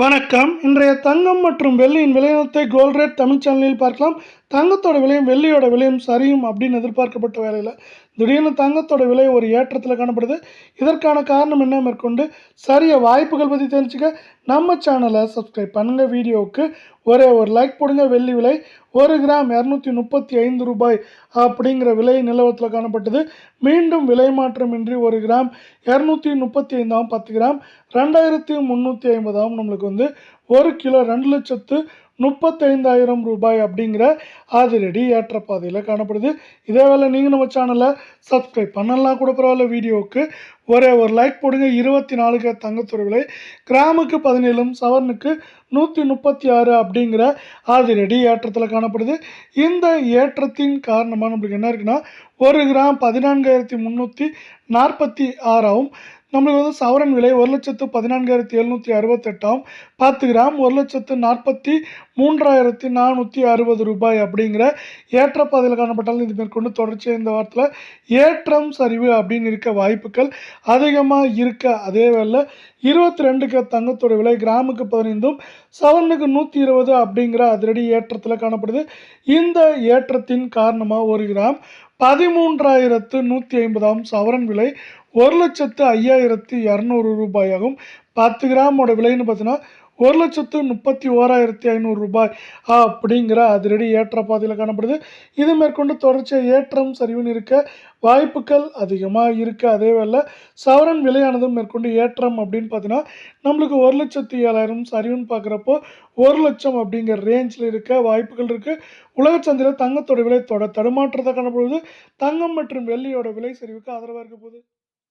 வணக்கம். இன்றைய தங்கம் மற்றும் வெள்ளியின் விலைநிலத்தை கோல்ட் ரேட் தமிழ் சேனலில் பார்க்கலாம். தங்கத்தோட விலையும் வெள்ளியோட விலையும் சரியும் அப்படின்னு எதிர்பார்க்கப்பட்ட வேளையில் திடீர்னு தங்கத்தோட விலை ஒரு ஏற்றத்தில் காணப்படுது. இதற்கான காரணம் என்ன மேற்கொண்டு சரிய வாய்ப்புகள் பற்றி தெரிஞ்சுக்க நம்ம சேனலை சப்ஸ்கிரைப் பண்ணுங்கள். வீடியோவுக்கு ஒரே ஒரு லைக் போடுங்க. வெள்ளி விலை 1 கிராம் 235 ரூபாய் அப்படிங்கிற விலை நிலவரத்தில் காணப்பட்டது. மீண்டும் விலை மாற்றமின்றி 1 கிராம் 235 10 கிராம் 2350 நம்மளுக்கு 1 கிலோ 2,35,000 ரூபாய் அப்படிங்கிற அதிரடி ஏற்றப்பாதையில் காணப்படுது. இதே வேளை நீங்கள் நம்ம சேனலை சப்ஸ்கிரைப் பண்ணலாம் கூட பரவாயில்ல. வீடியோவுக்கு ஒரே ஒரு லைக் போடுங்க. 24 தங்கத்தோட விலை கிராமுக்கு 17 சவரனுக்கு 136 அப்படிங்கிற அதிரடி ஏற்றத்தில் காணப்படுது. இந்த ஏற்றத்தின் காரணமாக நம்மளுக்கு என்ன இருக்குன்னா 1 கிராம் 14,346 நம்மளுக்கு சவரன் விலை 1,14,768 10 கிராம் 1,43,460 ரூபாய் அப்படிங்கிற ஏற்றப்பாதையில் காணப்பட்டாலும் இது மேற்கொண்டு தொடர்ச்சியாக இந்த வாரத்தில் ஏற்றம் சரிவு அப்படின்னு இருக்க வாய்ப்புகள் அதிகமாக இருக்க. அதே வேளை 22 தங்கத்தோட விலை கிராமுக்கு 15 சவரனுக்கு 120 அப்படிங்கிற அதிரடி ஏற்றத்தில் காணப்படுது. இந்த ஏற்றத்தின் காரணமாக 1 கிராம் 13,150 சவரன் விலை 1,05,200 ரூபாயாகும். 10 கிராமோட விலைன்னு பார்த்தீங்கன்னா 1,31,500 ரூபாய் அப்படிங்கிற அதிரடி ஏற்றப்பாதையில் காணப்படுது. இது மேற்கொண்டு தொடர்ச்சியாக ஏற்றம் சரிவுன்னு இருக்க வாய்ப்புகள் அதிகமாக இருக்குது. அதே வேளை சவரன் விலையானதும் மேற்கொண்டு ஏற்றம் அப்படின்னு பார்த்தீங்கன்னா நம்மளுக்கு 1,07,000 சரிவுன்னு பார்க்குறப்போ 1 லட்சம் அப்படிங்கிற ரேஞ்சில் இருக்க வாய்ப்புகள் இருக்குது. உலக சந்தையில் தங்கத்தோட விலை தடுமாற்றத்தை காணப்படுவது தங்கம் மற்றும் வெள்ளியோட விலை சரிவுக்கு ஆதரவாக இருக்க போகுது.